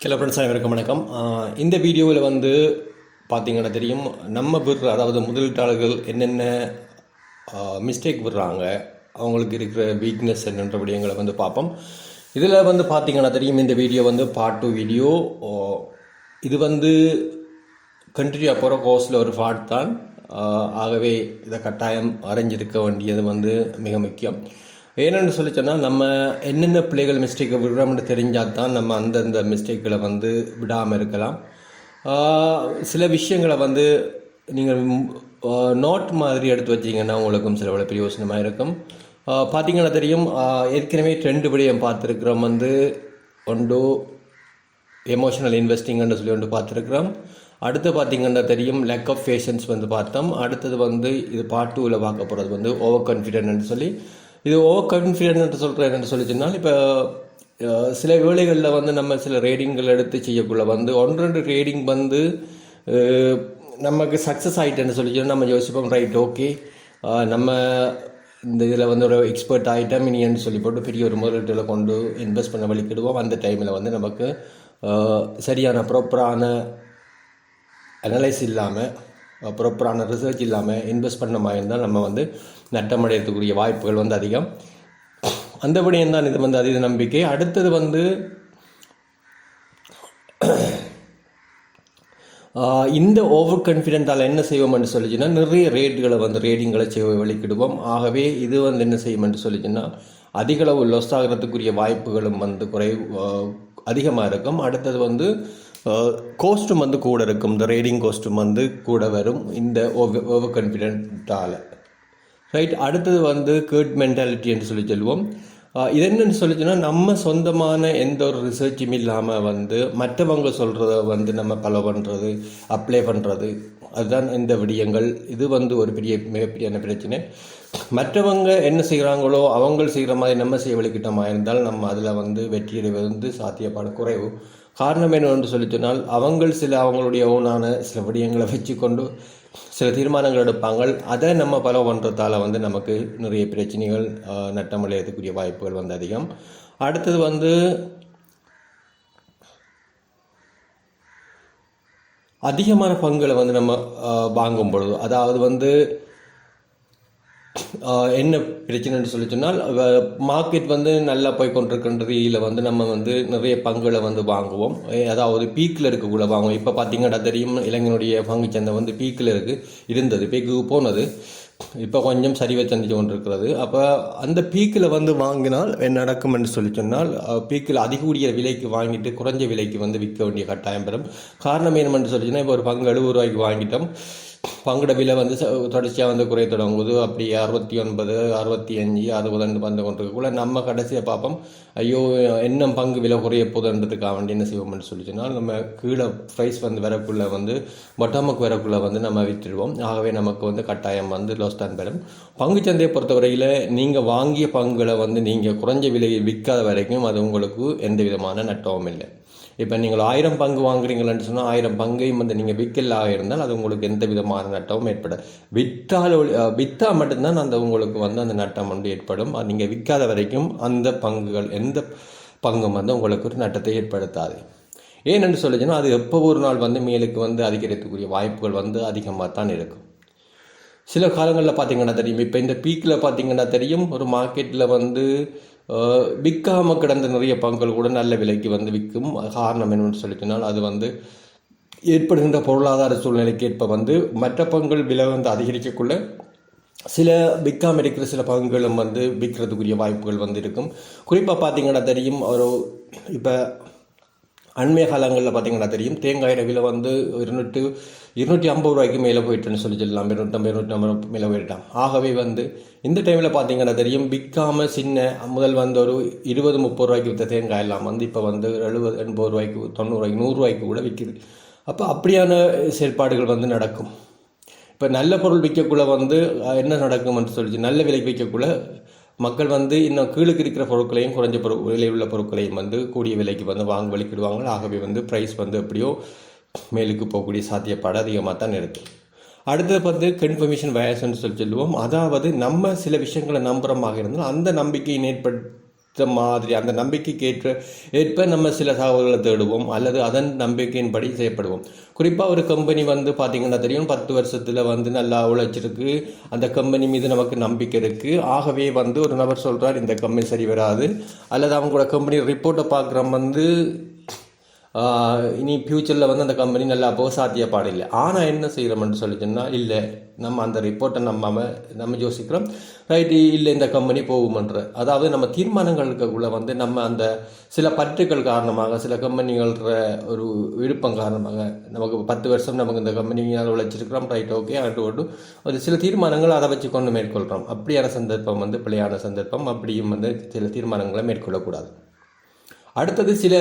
Hello friends, அனைவருக்கும் வணக்கம். இந்த வீடியோவில் வந்து பார்த்திங்கன்னா தெரியும், நம்ம விடுற அதாவது முதலீட்டாளர்கள் என்னென்ன மிஸ்டேக் விடுறாங்க, அவங்களுக்கு இருக்கிற வீக்னஸ் என்னன்ற விடயங்களை வந்து பார்ப்போம். இதில் வந்து பார்த்திங்கன்னா தெரியும், இந்த வீடியோ வந்து பார்ட் 2 வீடியோ. இது வந்து கண்டினியூ போகிற கோர்ஸில் ஒரு பார்ட் தான். ஆகவே இதை கட்டாயம் அறிஞ்சிருக்க வேண்டியது வந்து மிக முக்கியம். ஏன்னு சொல்லி சொன்னால், நம்ம என்னென்ன பிள்ளைகள் மிஸ்டேக்கை விடுறோம்னு தெரிஞ்சால் தான் நம்ம அந்தந்த மிஸ்டேக்களை வந்து விடாமல் இருக்கலாம். சில விஷயங்களை வந்து நீங்கள் நோட் மாதிரி எடுத்து வச்சிங்கன்னா உங்களுக்கும் சில பல பிரயோசனமாக இருக்கும். பார்த்திங்கன்னா தெரியும், ஏற்கனவே 2 விடயம் பார்த்துருக்குறோம். வந்து ஒன்று எமோஷனல் இன்வெஸ்டிங்னு சொல்லி ஒன்று பார்த்துருக்குறோம். அடுத்து பார்த்திங்கன்னா தெரியும், லேக் ஆஃப் பேஷன்ஸ் வந்து பார்த்தோம். அடுத்தது வந்து இது பார்ட் 2ல் பார்க்க போகிறது வந்து ஓவர் கான்ஃபிடென்ட்னு சொல்லி. இது ஓவர் கான்ஃபிடென்ட் சொல்கிறேன் என்று சொல்லி சொன்னால், இப்போ சில வேளைகளில் வந்து நம்ம சில ரேடிங்கள் எடுத்து செய்யக்குள்ள வந்து 1-2 ரேடிங் வந்து நமக்கு சக்ஸஸ் ஆகிட்டேன்னு சொல்லி நம்ம யோசிப்போம், ரைட் ஓகே நம்ம இந்த இதில் வந்து ஒரு எக்ஸ்பர்ட் ஆகிட்டோம் இனின்னு சொல்லி போட்டு பெரிய ஒரு முதலீட்டில் கொண்டு இன்வெஸ்ட் பண்ண வலிக்கிடுவோம். அந்த டைமில் வந்து நமக்கு சரியான ப்ராப்பரான அனலைஸ் இல்லாமல், ப்ராப்பரான ரிசர்ச் இல்லாமல் இன்வெஸ்ட் பண்ண மாதிரி இருந்தால் நம்ம வந்து நட்டமடையக்கூடிய வாய்ப்புகள் வந்து அதிகம். அந்தபடியும் தான் இது வந்து அதீத நம்பிக்கை. அடுத்தது வந்து இந்த ஓவர் கான்ஃபிடென்ட்டால் என்ன செய்வோம் என்று சொல்லிச்சுன்னா, நிறைய ரேடிங்களை செய்ய வலிக்கிடுவோம். ஆகவே இது வந்து என்ன செய்யும் என்று சொல்லிச்சுன்னா, அதிகளவு லொஸ் ஆகிறதுக்குரிய வாய்ப்புகளும் வந்து அதிகமாக இருக்கும். அடுத்தது வந்து கோஸ்ட்டும் வந்து கூட இருக்கும். இந்த ரேடிங் கோஸ்ட்டும் வந்து கூட வரும் இந்த ஓவர் கான்ஃபிடென்ட்டால், ரைட். அடுத்தது வந்து கேர்ட் மென்டாலிட்டி என்று சொல்லி சொல்லுவோம். இது என்னென்னு சொல்லிச்சுன்னா, நம்ம சொந்தமான எந்த ஒரு ரிசர்ச்சும் இல்லாமல் வந்து மற்றவங்க சொல்கிறத வந்து நம்ம ஃபாலோ பண்ணுறது, அப்ளை பண்ணுறது, அதுதான் இந்த விடயங்கள். இது வந்து ஒரு மிகப்பெரியான பிரச்சனை. மற்றவங்க என்ன செய்கிறாங்களோ அவங்க செய்கிற மாதிரி நம்ம செய்ய வழிகிட்டமாக இருந்தால் நம்ம அதில் வந்து வெற்றியடைவது வந்து சாத்தியப்பாடு குறைவு. காரணம் என்னவென்று சொல்லி சொன்னால், அவங்களுடைய ஓனான சில விடயங்களை வச்சு கொண்டு சில தீர்மானங்கள் எடுப்பாங்க. அதை நம்ம ஃபாலோ பண்ணுறதால வந்து நமக்கு நிறைய பிரச்சனைகள், நட்டமடையக்கூடிய வாய்ப்புகள் வந்து அதிகம். அடுத்தது வந்து அதிகமான பங்குகளை வந்து நம்ம வாங்கும் பொழுது, அதாவது வந்து என்ன பிரச்சனைன்னு சொல்லி சொன்னால், மார்க்கெட் வந்து நல்லா போய் கொண்டிருக்கின்றது. இதில் வந்து நம்ம வந்து நிறைய பங்குகளை வந்து வாங்குவோம். அதாவது பீக்கில் இருக்கக்குள்ள வாங்குவோம். இப்போ பார்த்தீங்கன்னா தெரியும், இளைஞனுடைய பங்கு சந்தை வந்து பீக்கில் இருந்தது, பீக்குக்கு போனது. இப்போ கொஞ்சம் சரிவை சந்திச்சு கொண்டிருக்கிறது. அப்போ அந்த பீக்கில் வந்து வாங்கினால் என்ன நடக்கும் என்று சொல்லி சொன்னால், பீக்கில் அதிகூடிய விலைக்கு வாங்கிட்டு குறைஞ்ச விலைக்கு வந்து விற்க வேண்டிய கட்டாயம் பெறும். காரணம் என்னமென்று சொல்லி சொன்னால், இப்போ ஒரு பங்கு 70 ரூபாய்க்கு வாங்கிட்டோம், பங்குட விலை வந்து தொடர்ச்சியாக வந்து குறைய தொடங்குது. அப்படி 69, 65, 60 வந்து கொண்டிருக்கக்குள்ள நம்ம கடைசியாக பார்ப்போம், ஐயோ என்ன பங்கு விலை குறைய போதுன்றதுக்காக வேண்டி என்ன செய்வோம்னு சொல்லி சொன்னால், நம்ம கீழே ப்ரைஸ் வந்து வரக்குள்ளே வந்து பட்டமுக்கு வரக்குள்ளே வந்து நம்ம விற்றுடுவோம். ஆகவே நமக்கு வந்து கட்டாயம் வந்து லாஸ் தான் பெறும். பங்குச்சந்தையை பொறுத்தவரையில் நீங்கள் வாங்கிய பங்குகளை வந்து நீங்கள் குறைஞ்ச விலையை விற்காத வரைக்கும் அது உங்களுக்கு எந்த விதமான நட்டமும் இல்லை. இப்போ நீங்கள் 1000 பங்கு வாங்குறீங்களன்னு சொன்னால், 1000 பங்கையும் வந்து நீங்கள் விற்கலாக இருந்தால் அது உங்களுக்கு எந்த விதமான நட்டமும் ஏற்படாது. விற்றா மட்டும்தான் அந்த உங்களுக்கு வந்து அந்த நட்டம் வந்து ஏற்படும். நீங்கள் விற்காத வரைக்கும் அந்த பங்குகள் எந்த பங்கும் வந்து உங்களுக்கு ஒரு நட்டத்தை ஏற்படுத்தாது. ஏனென்று சொல்லிச்சுன்னா, அது எப்போ ஒரு நாள் வந்து மேலுக்கு வந்து அதிகரிக்கக்கூடிய வாய்ப்புகள் வந்து அதிகமாக தான் இருக்கும். சில காலங்களில் பார்த்திங்கன்னா தெரியும், இப்போ இந்த பீக்கில் பார்த்திங்கன்னா தெரியும், ஒரு மார்க்கெட்டில் வந்து விற்காமல் கிடந்த நிறைய பங்குகள் கூட நல்ல விலைக்கு வந்து விற்கும். காரணம் என்னன்னு சொல்லிட்டுனால், அது வந்து ஏற்படுகின்ற பொருளாதார சூழ்நிலைக்கு ஏற்ப வந்து மற்ற பங்குகள் விலை வந்து அதிகரிக்கக்குள்ள சில விற்காமல் இருக்கிற சில பங்குகளும் வந்து விற்கிறதுக்குரிய வாய்ப்புகள் வந்து இருக்கும். குறிப்பாக பார்த்திங்கன்னா தெரியும், இப்போ அண்மைய காலங்களில் பார்த்திங்கன்னா தெரியும், தேங்காயோட விலை வந்து 250 ரூபாய்க்கு மேலே போயிட்டுன்னு சொல்லலாம். 250 மேலே போயிட்டான். ஆகவே வந்து இந்த டைமில் பார்த்திங்கன்னா தெரியும், விற்காமல் முதல் வந்து ஒரு 20-30 ரூபாய்க்கு விற்ற தேங்காய் எல்லாம் வந்து இப்போ வந்து 70-80 ரூபாய்க்கு, 90 ரூபாய்க்கு, 100 ரூபாய்க்கு கூட விற்கிது. அப்போ அப்படியான செயல்பாடுகள் வந்து நடக்கும். இப்போ நல்ல பொருள் விற்கக்குள்ள வந்து என்ன நடக்கும்னு சொல்லிச்சு, நல்ல விலைக்கு விற்கக்குள்ள மக்கள் வந்து இன்னும் கீழுக்கு இருக்கிற பொருட்களையும் குறைஞ்ச விலை உள்ள பொருட்களையும் வந்து கூடிய விலைக்கு வந்து வாங்க வலிக்கிடுவாங்க. ஆகவே வந்து ப்ரைஸ் வந்து எப்படியோ மேலுக்கு போகக்கூடிய சாத்தியப்பாடு அதிகமாக தான் இருக்குது. அடுத்தது வந்து கன்ஃபர்மேஷன் வயசுன்னு சொல்லுவோம். அதாவது நம்ம சில விஷயங்களை நம்புறமாக இருந்தால் அந்த நம்பிக்கையை மாதிரி அந்த நம்பிக்கைக்கு ஏற்ப நம்ம சில தகவல்களை தேடுவோம் அல்லது அதன் நம்பிக்கையின்படி செய்யப்படுவோம். குறிப்பாக ஒரு கம்பெனி வந்து பார்த்திங்கன்னா தெரியும் 10 வருஷத்தில் வந்து நல்லா உழைச்சிருக்கு, அந்த கம்பெனி மீது நமக்கு நம்பிக்கை இருக்குது. ஆகவே வந்து ஒரு நபர் சொல்கிறார் இந்த கம்பெனி சரி வராது, அல்லது அவங்களோட கம்பெனி ரிப்போர்ட்டை பார்க்குறோம் வந்து இனி ஃப்யூச்சரில் வந்து அந்த கம்பெனி நல்லா போக சாத்தியப்பாடு இல்லை. ஆனால் என்ன செய்கிறோம்னு சொல்லிச்சோன்னா இல்லை, நம்ம அந்த ரிப்போர்ட்டை நம்ம யோசிக்கிறோம் ரைட்டு, இல்லை இந்த கம்பெனி போகுமன்ற. அதாவது நம்ம தீர்மானங்களுக்குள்ளே வந்து நம்ம அந்த சில பற்றுக்கள் காரணமாக, சில கம்பெனிகள ஒரு விருப்பம் காரணமாக, நமக்கு 10 வருஷம் நமக்கு இந்த கம்பெனியால் உழைச்சிருக்கிறோம் ரைட் ஓகே ஆட்டு ஒரு சில தீர்மானங்கள் அதை வச்சு கொண்டு மேற்கொள்கிறோம். அப்படியான சந்தர்ப்பம் வந்து பிழையான சந்தர்ப்பம். அப்படியும் வந்து சில தீர்மானங்களை மேற்கொள்ளக்கூடாது. அடுத்தது சில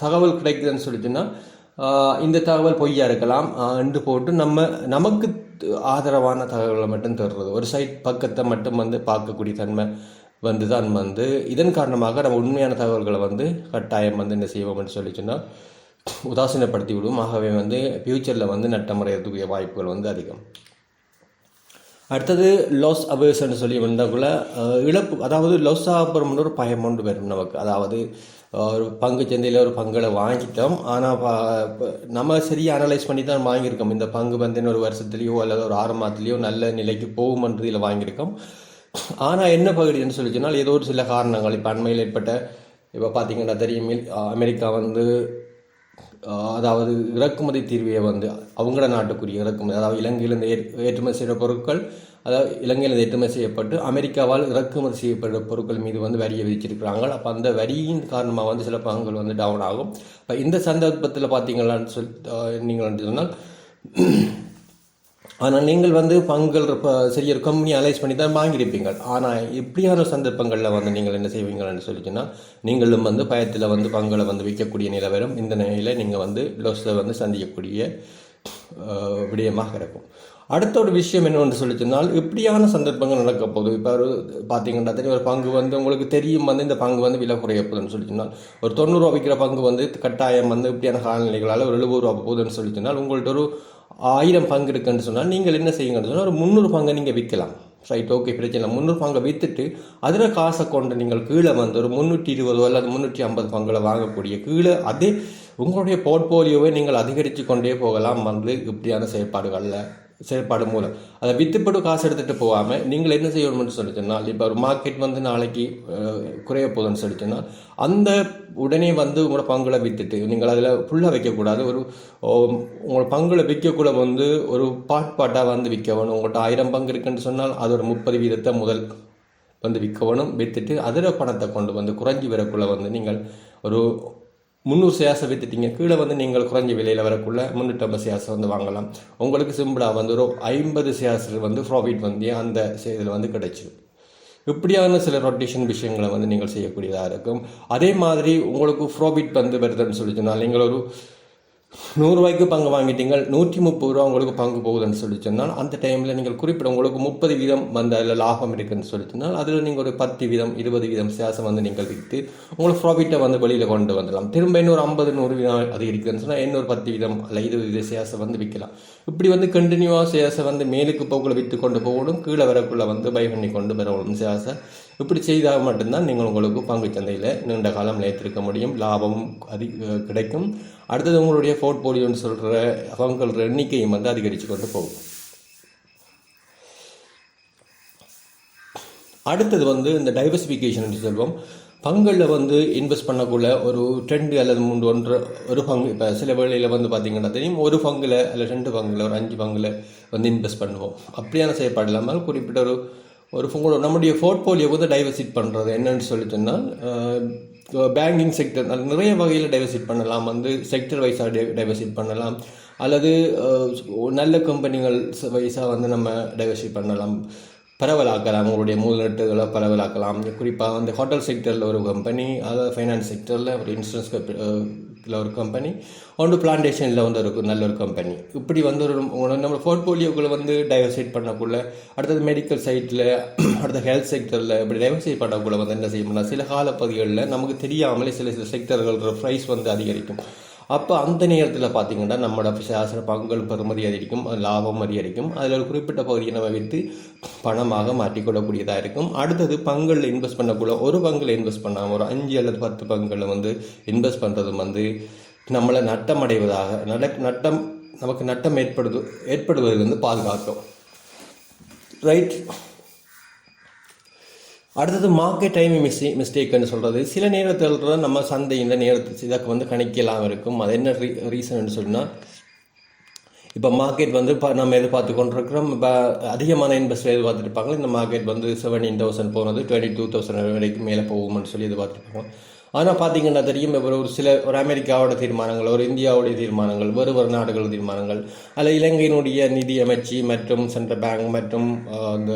தகவல் கிடைக்குதுன்னு சொல்லிட்டுன்னா இந்த தகவல் பொய்யா இருக்கலாம் என்று போட்டு நமக்கு ஆதரவான தகவல்களை மட்டும் தருறது, ஒரு சைட் பக்கத்தை மட்டும் வந்து பார்க்கக்கூடிய தன்மை வந்து தான் வந்து இதன் காரணமாக நம்ம உண்மையான தகவல்களை வந்து கட்டாயம் வந்து என்ன செய்வோம்னு சொல்லிச்சுன்னா உதாசீனப்படுத்தி விடுவோம். ஆகவே வந்து ஃப்யூச்சரில் வந்து நட்டமடைகிறதுக்குரிய வாய்ப்புகள் வந்து அதிகம். அடுத்தது லாஸ் அவேர்ஸ்ன்னு சொல்லி வந்தாக்குள்ள இழப்பு, அதாவது லாஸ் ஆகிறோம்னு ஒரு பயம் ஒன்று வரும் நமக்கு. அதாவது ஒரு பங்கு சந்தையில் ஒரு பங்களை வாங்கிட்டோம், ஆனால் நம்ம சரியாக அனலைஸ் பண்ணி தான் வாங்கியிருக்கோம். இந்த பங்கு வந்து ஒரு வருஷத்துலேயோ அல்லது ஒரு 6 மாதத்துலேயோ நல்ல நிலைக்கு போகுமன்றதில் வாங்கியிருக்கோம். ஆனால் என்ன பகுதின்னு சொல்லி சொன்னால் ஏதோ ஒரு சில காரணங்கள், இப்போ அண்மையில் ஏற்பட்ட இப்போ பார்த்திங்கன்னா தெரியும் அமெரிக்கா வந்து அதாவது இறக்குமதி தீர்வையை வந்து அவங்களோட நாட்டுக்குரிய இறக்குமதி, அதாவது இலங்கையிலிருந்து ஏற்றுமதி செய்கிற பொருட்கள், அதாவது இலங்கையிலிருந்து ஏற்றுமதி செய்யப்பட்டு அமெரிக்காவால் இறக்குமதி செய்யப்படுற பொருட்கள் மீது வந்து வரியை விதிச்சிருக்கிறாங்க. அப்போ அந்த வரியின் காரணமாக வந்து சில பங்குகள் வந்து டவுன் ஆகும். இப்போ இந்த சந்தர்ப்பத்தில் பார்த்தீங்களான்னு நீங்கள் சொன்னால், ஆனால் நீங்கள் வந்து பங்குகள் சரி ஒரு கம்பெனி அனலைஸ் பண்ணி தான் வாங்கியிருப்பீங்க. ஆனால் இப்படியான சந்தர்ப்பங்களில் வந்து நீங்கள் என்ன செய்வீங்கன்னு சொல்லிச்சுன்னா நீங்களும் வந்து பயத்தில் வந்து பங்குகளை வந்து விற்கக்கூடிய நிலை வரும். இந்த நிலையில் நீங்கள் வந்து லாஸை வந்து சந்திக்கக்கூடிய விடயமாக இருக்கும். அடுத்த ஒரு விஷயம் என்னவென்று சொல்லிச்சுனால் இப்படியான சந்தர்ப்பங்கள் நடக்க போகுது. இப்போ ஒரு பார்த்தீங்கன்னா தெரியும், ஒரு பங்கு வந்து உங்களுக்கு தெரியும் வந்து இந்த பங்கு வந்து விலை குறைய போகுதுன்னு சொல்லிச்சுனால், ஒரு 90 ரூபா விற்கிற பங்கு வந்து கட்டாயம் வந்து இப்படியான காலநிலைகளால் ஒரு 70 ரூபா போகுதுன்னு சொல்லிச்சுனால் உங்கள்கிட்ட ஒரு 1000 பங்கு இருக்குன்னு சொன்னால் நீங்கள் என்ன செய்யுங்கன்னு சொன்னால் ஒரு 300 பங்கை நீங்கள் விற்கலாம். ரைட் ஓகே பிரச்சனை. 300 பங்கை விற்றுட்டு அதில் காசை கொண்டு நீங்கள் கீழே வந்து ஒரு 320 அல்லது 350 பங்குகளை வாங்கக்கூடிய கீழே அதே உங்களுடைய போர்ட்போலியோவை நீங்கள் அதிகரித்து கொண்டே போகலாம் வந்து இப்படியான செயற்பாடு மூலம். அதை விற்றுப்பட்டு காசு எடுத்துகிட்டு போகாமல் நீங்கள் என்ன செய்யணும்னு சொல்லிச்சோன்னால், இப்போ ஒரு மார்க்கெட் வந்து நாளைக்கு குறைய போகுதுன்னு சொல்லிச்சோன்னால் அந்த உடனே வந்து உங்களோட பங்குகளை விற்றுட்டு நீங்கள் அதில் ஃபுல்லாக வைக்கக்கூடாது. உங்களோட பங்குகளை விற்கக்கூட வந்து ஒரு பாட்டாக வந்து விற்கணும். உங்கள்கிட்ட 1000 பங்கு இருக்குன்னு சொன்னால் அது ஒரு 30% முதல் வந்து விற்கணும். விற்றுட்டு அதில் பணத்தை கொண்டு வந்து குறைஞ்சி வரக்குள்ளே வந்து நீங்கள் ஒரு 300 ஷேர்ஸை விற்றுட்டீங்க, கீழே வந்து நீங்கள் குறைஞ்ச விலையில் வரக்குள்ள 350 ஷேர்ஸ் வந்து வாங்கலாம். உங்களுக்கு சிம்பிளாக வந்து ஒரு 50 ஷேர்ஸ் வந்து ப்ராஃபிட் வந்து அந்த இதில் வந்து கிடைச்சிடும். இப்படியான சில ரொட்டேஷன் விஷயங்களை வந்து நீங்கள் செய்யக்கூடியதாக இருக்கும். அதே மாதிரி உங்களுக்கு ப்ராஃபிட் வந்து வருதுன்னு சொல்லிச்சுனால் நீங்கள் ஒரு 100 ரூபாய்க்கு பங்கு வாங்கிட்டீங்க, 130 ரூபா உங்களுக்கு பங்கு போகுதுன்னு சொல்லி சொன்னால் அந்த டைமில் நீங்கள் குறிப்பிட உங்களுக்கு 30% வந்து அதில் லாபம் இருக்குதுன்னு சொல்லி சொன்னால் அதில் நீங்கள் ஒரு 10%, 20% சேசம் வந்து நீங்கள் விற்று உங்களுக்கு ப்ராஃபிட்டை வந்து வெளியில் கொண்டு வந்துடலாம். திரும்ப இன்னொரு 50-100% அது இருக்குதுன்னு சொன்னால் இன்னொரு 10% அல்ல 20% சேசம் வந்து விற்கலாம். இப்படி வந்து கண்டினியூவாக சேசை வந்து மேலுக்கு போக்குள்ள விற்று கொண்டு போகணும், கீழே வரக்குள்ளே வந்து பை பண்ணி கொண்டு வரணும் சேசை. இப்படி செய்தால் மட்டும்தான் நீங்கள் உங்களுக்கு பங்கு சந்தையில் நீண்ட காலம் நிலைத்திருக்க முடியும், லாபமும் கிடைக்கும். அடுத்தது உங்களுடைய போர்ட்போலியோன்னு சொல்கிற பங்குகள எண்ணிக்கையும் வந்து அதிகரித்து கொண்டு போகும். அடுத்தது வந்து இந்த டைவர்சிஃபிகேஷன் என்று சொல்வோம். பங்குகளில் வந்து இன்வெஸ்ட் பண்ணக்குள்ள ஒரு 2 அல்லது 3 ஒரு பங்கு, இப்போ சில வேளையில் வந்து பார்த்திங்கன்னா தெரியும் ஒரு பங்கில் அல்ல 2 பங்கில் ஒரு 5 பங்கில் வந்து இன்வெஸ்ட் பண்ணுவோம். அப்படியான செயற்பாடு இல்லாமல் குறிப்பிட்ட ஒரு நம்முடைய போர்ட்போலியோ வந்து டைவர்சிட் பண்ணுறது என்னன்னு சொல்லி சொன்னால் பேங்கிங் செக்டர் நிறைய வகையில் டைவர்சிட் பண்ணலாம். வந்து செக்டர் வைஸாக டைவர்சிட் பண்ணலாம், அல்லது நல்ல கம்பெனிகள் வைஸாக வந்து நம்ம டைவர்சிட் பண்ணலாம், பரவலாக்கலாம். உங்களுடைய முதலீட்டுகளை பரவலாக்கலாம். குறிப்பாக வந்து ஹோட்டல் செக்டரில் ஒரு கம்பெனி, அதாவது ஃபைனான்ஸ் செக்டரில் ஒரு இன்சூரன்ஸ் ஒரு கம்பெனி, ஒன்று பிளான்டேஷனில் வந்து ஒரு நல்ல ஒரு கம்பெனி. இப்படி வந்து நம்ம போர்ட்போலியோக்களை வந்து டைவர்சிட் பண்ணக்குள்ள அடுத்தது மெடிக்கல் சைட்டில், அடுத்த ஹெல்த் செக்டரில் இப்படி டைவர்சிட் பண்ணக்குள்ள வந்து என்ன செய்யணும்னா சில காலப்பகுதிகளில் நமக்கு தெரியாமலே சில செக்டர்களோட ப்ரைஸ் வந்து அதிகரிக்கும். அப்போ அந்த நேரத்தில் பார்த்தீங்கன்னா நம்மளோட சாசன பங்குகள் பெறுமதி அதிகரிக்கும், லாபம் அதிகரிக்கும். அதில் ஒரு குறிப்பிட்ட பகுதியை நம்ம விற்று பணமாக மாற்றிக்கொள்ளக்கூடியதாக இருக்கும். அடுத்தது பங்குகளில் இன்வெஸ்ட் பண்ணக்குள்ள ஒரு பங்கில் இன்வெஸ்ட் பண்ணாமல் ஒரு 5 அல்லது 10 பங்குகளில் வந்து இன்வெஸ்ட் பண்ணுறதும் வந்து நம்மளை நமக்கு நட்டம் ஏற்படுவது வந்து பாதுகாக்கும். ரைட். அடுத்தது மார்க்கெட் டைமிங் மிஸ்டேக்னு சொல்கிறது. சில நேரத்தில் நம்ம சந்தை இந்த நேரத்தில் இதற்கு வந்து கணிக்கலாம் இருக்கும். அது என்ன ரீசன் சொன்னால், இப்போ மார்க்கெட் வந்து நம்ம எதிர்பார்த்து கொண்டிருக்கிறோம். இப்போ அதிகமான இன்வெஸ்டர் எதிர்பார்த்துருப்பாங்க இந்த மார்க்கெட் வந்து 17,000 போனது 22,000 வரைக்கும் மேலே போகும்னு சொல்லி எதிர்பார்த்துருப்பாங்க. ஆனால் பார்த்தீங்கன்னா தெரியும், ஒரு அமெரிக்காவோட தீர்மானங்கள், ஒரு இந்தியாவுடைய தீர்மானங்கள், வேறு நாடுகள் தீர்மானங்கள், அதில் இலங்கையினுடைய நிதி அமைச்சு மற்றும் சென்ட்ரல் பேங்க் மற்றும் அந்த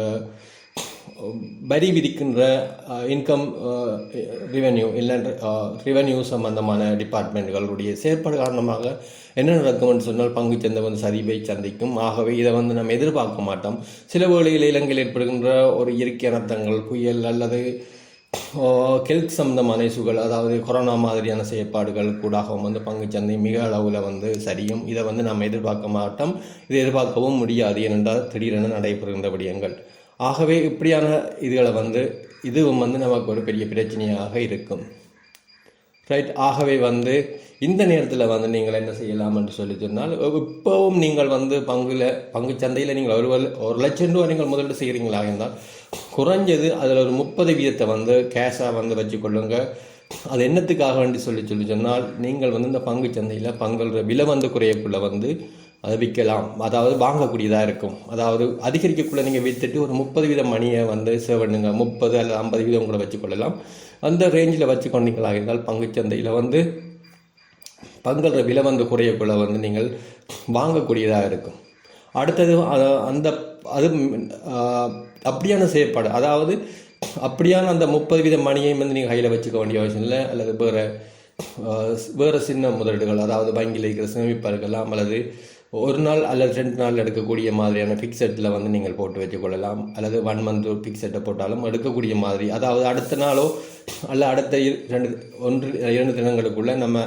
வரி விதிக்கின்ற இன்கம் ரெவென்யூ சம்பந்தமான டிபார்ட்மெண்ட்களுடைய செயற்பாடு காரணமாக என்ன நடக்கும்னு சொன்னால் பங்குச்சந்தை வந்து சரிவை சந்திக்கும். ஆகவே இதை வந்து நம்ம எதிர்பார்க்க மாட்டோம். சில வேளையில் இலங்கையில் ஏற்படுகின்ற ஒரு இயற்கை அனர்த்தங்கள், புயல் அல்லது ஹெல்த் சம்பந்தமான இஷ்யூகள், அதாவது கொரோனா மாதிரியான செயற்பாடுகள் கூடாகவும் வந்து பங்குச்சந்தை மிக அளவில் வந்து சரியும். இதை வந்து நம்ம எதிர்பார்க்க மாட்டோம். இதை எதிர்பார்க்கவும் முடியாது, ஏனென்றால் திடீரென நடைபெறுகின்ற விடயங்கள். ஆகவே இப்படியான இதுகளை வந்து இதுவும் வந்து நமக்கு ஒரு பெரிய பிரச்சனையாக இருக்கும். ரைட். ஆகவே வந்து இந்த நேரத்தில் வந்து நீங்கள் என்ன செய்யலாம் என்று சொல்லி சொன்னால், இப்போவும் நீங்கள் வந்து பங்கு சந்தையில் நீங்கள் ஒரு லட்சம் ரூபா நீங்கள் முதலீடு செய்கிறீங்களா இருந்தால் குறைஞ்சது அதில் ஒரு 30% வந்து கேஷாக வந்து வச்சுக்கொள்ளுங்க. அது என்னத்துக்காக வேண்டி சொல்லி சொன்னால், நீங்கள் வந்து இந்த பங்கு சந்தையில் பங்குற விலை வந்து குறையக்குள்ள வந்து அதை விற்கலாம், அதாவது வாங்கக்கூடியதாக இருக்கும். அதாவது அதிகரிக்கக்குள்ள நீங்கள் விற்றுட்டு ஒரு 30% மணியை வந்து சேவ் பண்ணுங்க. 30 அல்லது 50% கூட வச்சுக்கொள்ளலாம். அந்த ரேஞ்சில் வச்சு கொண்டீங்களா இருந்தால் பங்குச்சந்தையில் வந்து பங்குற விலை வந்து குறையக்குள்ள வந்து நீங்கள் வாங்கக்கூடியதாக இருக்கும். அடுத்தது அப்படியான செயற்பாடு, அதாவது அப்படியான அந்த 30% மணியையும் வந்து நீங்கள் கையில் வச்சுக்க வேண்டிய அவசியம் இல்லை. அல்லது வேறு சின்ன முதலீடுகள், அதாவது வங்கியில் இருக்கிற சேமிப்பாக இருக்கலாம், அல்லது ஒரு நாள் அல்லது 2 நாள் எடுக்கக்கூடிய மாதிரியான ஃபிக்ஸெட்டில் வந்து நீங்கள் போட்டு வச்சுக்கொள்ளலாம். அல்லது 1 மந்த் ஃபிக்ஸெட்டை போட்டாலும் எடுக்கக்கூடிய மாதிரி, அதாவது அடுத்த நாளோ அல்ல அடுத்த 2 தினங்களுக்குள்ளே நம்ம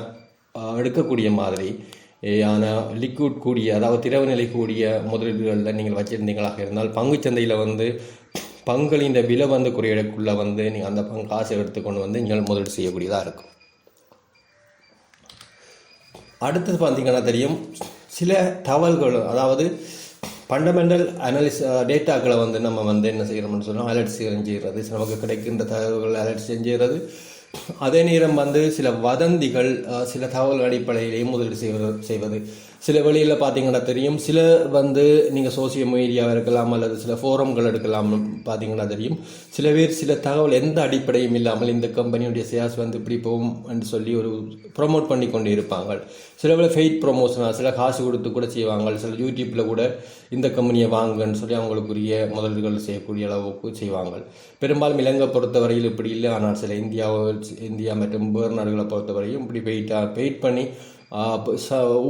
எடுக்கக்கூடிய மாதிரி லிக்விட் கூடிய, அதாவது திரவநிலை கூடிய முதலீடுகளில் நீங்கள் வச்சுருந்தீங்களாக இருந்தால் பங்குச்சந்தையில் வந்து பங்களின் விலை வந்து குறையக்குள்ளே வந்து நீங்கள் அந்த காசை எடுத்துக்கொண்டு வந்து நீங்கள் முதலீடு செய்யக்கூடியதாக இருக்கும். அடுத்தது பார்த்தீங்கன்னா தெரியும், சில தகவல்கள், அதாவது ஃபண்டமெண்டல் டேட்டாக்களை வந்து நம்ம வந்து என்ன செய்கிறோம்னு சொன்னால் அலர்ட் செஞ்சுறது, நமக்கு கிடைக்கின்ற தகவல்கள் அலர்ட் செஞ்சுறது. அதே நேரம் வந்து சில வதந்திகள், சில தகவல் அடிப்படையிலேயும் முதலீடு செய்வது. சில வழியில் பார்த்தீங்கன்னா தெரியும், சில வந்து நீங்கள் சோசியல் மீடியாவாக இருக்கலாம் அல்லது சில ஃபோரம்கள் எடுக்கலாம், பார்த்தீங்கன்னா தெரியும் சில பேர் சில தகவல் எந்த அடிப்படையும் இல்லாமல் இந்த கம்பெனியுடைய ஷேர்ஸ் வந்து இப்படி போகும் என்று சொல்லி ஒரு ப்ரொமோட் பண்ணி கொண்டு இருப்பாங்க. சில வேளை ஃபெய்ட் ப்ரொமோஷனாக சில காசு கொடுத்து கூட செய்வாங்க. சில யூடியூப்பில் கூட இந்த கம்பெனியை வாங்குன்னு சொல்லி அவங்களுக்குரிய முதலீடுகள் செய்யக்கூடிய அளவுக்கு செய்வாங்க. பெரும்பாலும் இலங்கை பொறுத்தவரையில் இப்படி இல்லை. ஆனால் சில இந்தியா மற்றும் வேறு நாடுகளை பொறுத்தவரையும் இப்படி வெயிட் பண்ணி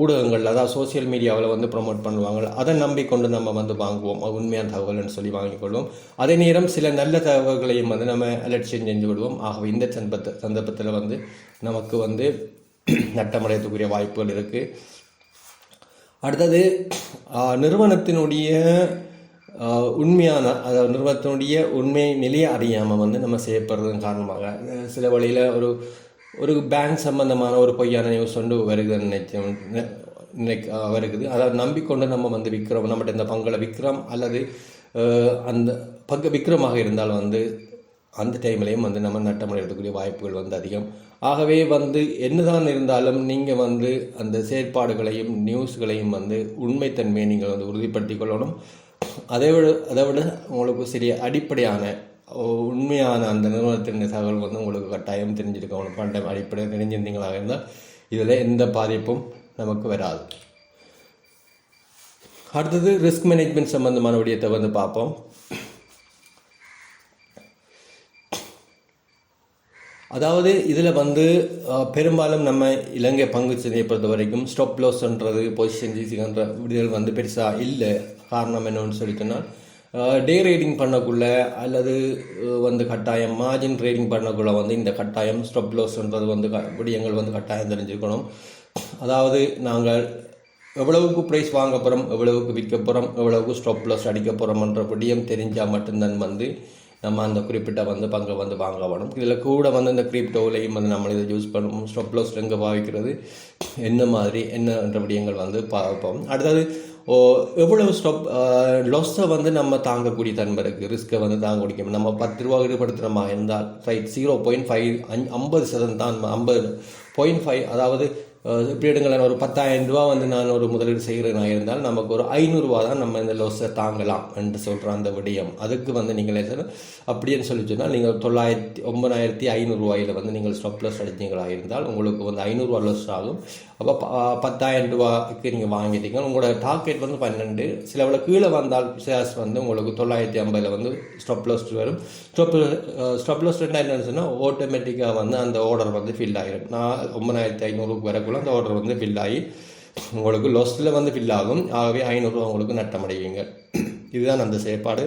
ஊடகங்கள், அதாவது சோசியல் மீடியாவில் வந்து ப்ரொமோட் பண்ணுவாங்க. அதை நம்பிக்கொண்டு நம்ம வந்து வாங்குவோம், உண்மையான தகவல்னு சொல்லி வாங்கிக்கொள்வோம். அதே நேரம் சில நல்ல தகவல்களையும் வந்து நம்ம அலட்சியம் செஞ்சு விடுவோம். ஆகவே இந்த சந்தர்ப்பத்தில் வந்து நமக்கு வந்து நட்டமடையத்துக்குரிய வாய்ப்புகள் இருக்குது. அடுத்தது நிறுவனத்தினுடைய உண்மையான, அதாவது நிறுவனத்தினுடைய உண்மை நிலையை அறியாமல் வந்து நம்ம செய்யப்படுறதன் காரணமாக சில வழியில் ஒரு பேங்க் சம்பந்தமான ஒரு பொய்யான நியூஸ் வந்து வருகுதுன்னு வருகுது. அதாவது நம்பிக்கொண்டு நம்ம வந்து விற்கிறோம், நம்மகிட்ட இந்த பங்களை விற்கிறோம் அல்லது அந்த பங்கு விற்கிறமாக இருந்தால் வந்து அந்த டைம்லேயும் வந்து நம்ம நட்டமடையக்கூடிய வாய்ப்புகள் வந்து அதிகம். ஆகவே வந்து என்னதான் இருந்தாலும் நீங்கள் வந்து அந்த செயற்பாடுகளையும் நியூஸ்களையும் வந்து உண்மைத்தன்மையை நீங்கள் வந்து உறுதிப்படுத்தி கொள்ளணும். அதை விட உங்களுக்கு சிறிய அடிப்படையான உண்மையான அந்த நிறுவனத்தின் தகவல் வந்து உங்களுக்கு கட்டாயம் தெரிஞ்சிருக்கணும். பண்ட அடிப்படையில் தெரிஞ்சிருந்தீங்களாக இருந்தால் இதில் எந்த பாதிப்பும் நமக்கு வராது. அடுத்தது ரிஸ்க் மேனேஜ்மெண்ட் சம்பந்தமான விடயத்தை வந்து பார்ப்போம். அதாவது இதில் வந்து பெரும்பாலும் நம்ம இலங்கை பங்கு சந்தையை பொறுத்த வரைக்கும் ஸ்டாப் லாஸ்ன்றது, பொசிஷன் ஜீசிங்கன்ற விடுதல் வந்து பெருசாக இல்லை. காரணம் என்னன்னு சொல்லி சொன்னால், டே ட்ரேடிங் பண்ணக்குள்ள அல்லது வந்து கட்டாயம் மார்ஜின் ட்ரேடிங் பண்ணக்குள்ள வந்து இந்த கட்டாயம் ஸ்டாப் லாஸ்ன்றது வந்து விடயங்கள் வந்து கட்டாயம் தெரிஞ்சுக்கணும். அதாவது நாங்கள் எவ்வளவுக்கு ப்ரைஸ் வாங்க போகிறோம், எவ்வளவுக்கு விற்க போகிறோம், எவ்வளவுக்கு ஸ்டாப் லாஸ் அடிக்க போகிறோம்ன்ற விடயம் தெரிஞ்சால் மட்டும்தான் வந்து நம்ம அந்த குறிப்பிட்ட வந்து பங்கை வந்து வாங்க வேணும். இதில் கூட வந்து இந்த கிரிப்டோவிலையும் வந்து நம்ம இதை யூஸ் பண்ணுவோம். ஸ்டாப் லாஸ் எங்கே பாவிக்கிறது, என்ன மாதிரி என்னன்ற விடயங்கள் வந்து பார்ப்போம். அடுத்தது எவ்வளவு ஸ்டாப் லாஸை வந்து நம்ம தாங்கக்கூடிய தன்மை இருக்குது, ரிஸ்க்கை வந்து தாங்க முடியும். நம்ம 10 ரூபா ஈடுபடுத்துகிற மாதிரி இருந்தால் 0.5 50% தான் 50.5, அதாவது இப்படி எடுங்களேன், ஒரு 10,000 ரூபா வந்து நான் ஒரு முதலீடு செய்கிறேன் இருந்தால் நமக்கு ஒரு 500 ரூபா தான் நம்ம இந்த லோஸை தாங்கலாம் என்று சொல்கிற அந்த விடயம். அதுக்கு வந்து நீங்கள் அப்படின்னு சொல்லி சொன்னால் நீங்கள் 9,500 ரூபாயில் வந்து நீங்கள் ஸ்டாப் லாஸ் அடித்தீங்களாக இருந்தால் உங்களுக்கு வந்து 500 ரூபா லாஸ் ஆகும். அப்போ 10,000 ரூபாய்க்கு நீங்கள் வாங்கிட்டீங்க, உங்களோட டார்கெட் வந்து 12. சிலவில் கீழே வந்தால் ஷேர்ஸ் வந்து உங்களுக்கு 950 வந்து ஸ்டாப் லாஸ் வரும். ஸ்டாப் லாஸ் என்னன்னு சொன்னால் ஆட்டோமேட்டிக்காக வந்து அந்த ஆர்டர் வந்து ஃபில் ஆகிடும். நான் 9,500 வரக்குள்ள அந்த ஆர்டர் வந்து ஃபில் ஆகி உங்களுக்கு லாஸில் வந்து ஃபில் ஆகும். ஆகவே 500 ரூபா உங்களுக்கு நட்டமடைவீங்க. இதுதான் அந்த செயற்பாடு.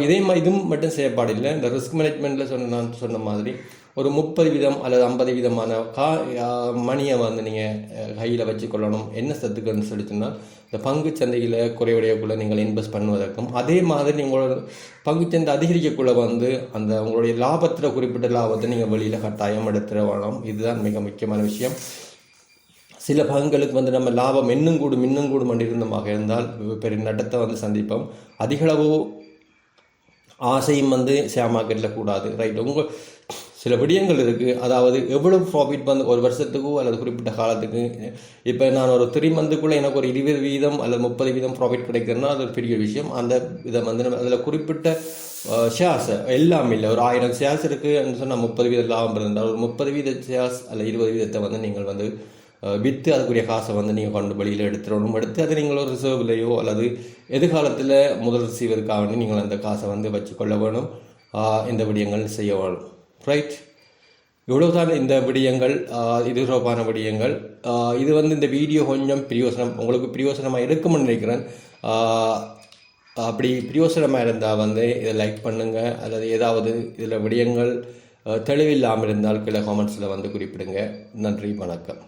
இதுவும் மட்டும் செயற்பாடு இல்லை. இந்த ரிஸ்க் மேனேஜ்மெண்ட்டில் நான் சொன்ன மாதிரி ஒரு 30% அல்லது 50% மணியை வந்து நீங்கள் கையில் வச்சுக்கொள்ளணும். என்ன சத்துக்குன்னு சொல்லிச்சுன்னா இந்த பங்கு சந்தையில் குறைவடையக்குள்ளே நீங்கள் இன்வெஸ்ட் பண்ணுவதற்கும், அதே மாதிரி நீங்களோட பங்குச்சந்தை அதிகரிக்கக்குள்ளே வந்து அந்த உங்களுடைய லாபத்தில் குறிப்பிட்ட லாபத்தை நீங்கள் வெளியில் கட்டாயம் எடுத்துட வேணும். இதுதான் மிக முக்கியமான விஷயம். சில பங்குகளுக்கு வந்து நம்ம லாபம் இன்னும் கூடும் இருந்தமாக இருந்தால் பெரிய நட்டத்தை வந்து சந்திப்போம். அதிகளவு ஆசையும் வந்து ஷேர் மார்க்கெட்டில் கூடாது. ரைட், உங்கள் சில விடயங்கள் இருக்குது. அதாவது எவ்வளவு ப்ராஃபிட் வந்து ஒரு வருஷத்துக்கோ அல்லது குறிப்பிட்ட காலத்துக்கு, இப்போ நான் ஒரு 3 மந்த்துக்குள்ளே எனக்கு ஒரு 20% அல்லது 30% ப்ராஃபிட் கிடைக்கிறதுனா அது ஒரு பெரிய விஷயம். அந்த இதை வந்து நம்ம அதில் குறிப்பிட்ட ஷேர்ஸ் எல்லாம் இல்லை. ஒரு 1000 ஷேர்ஸ் இருக்குதுன்னு சொன்னால் 30% லாபம் இருந்தால் ஒரு 30% ஷேர்ஸ் அல்ல 20% வந்து நீங்கள் வந்து விற்று அதுக்குரிய காசை வந்து நீங்கள் கொண்டு வெளியில் எடுத்து அதை நீங்கள் ஒரு ரிசர்வ்லையோ அல்லது எதிர்காலத்தில் முதல் செய்வதற்காக நீங்கள் அந்த காசை வந்து வச்சுக்கொள்ள வேணும். இந்த விடயங்கள் செய்ய வேணும். ரைட், இவ்வளவுதான் இந்த விடயங்கள், இது தொடர்பான விடயங்கள். இது வந்து இந்த வீடியோ கொஞ்சம் உங்களுக்கு பிரயோசனமாக இருக்கும்னு நினைக்கிறேன். அப்படி பிரயோசனமாக இருந்தால் வந்து இதை லைக் பண்ணுங்கள். அல்லது ஏதாவது இதில் விடயங்கள் தெளிவில்லாமல் இருந்தால் கீழே காமெண்ட்ஸில் வந்து குறிப்பிடுங்க. நன்றி, வணக்கம்.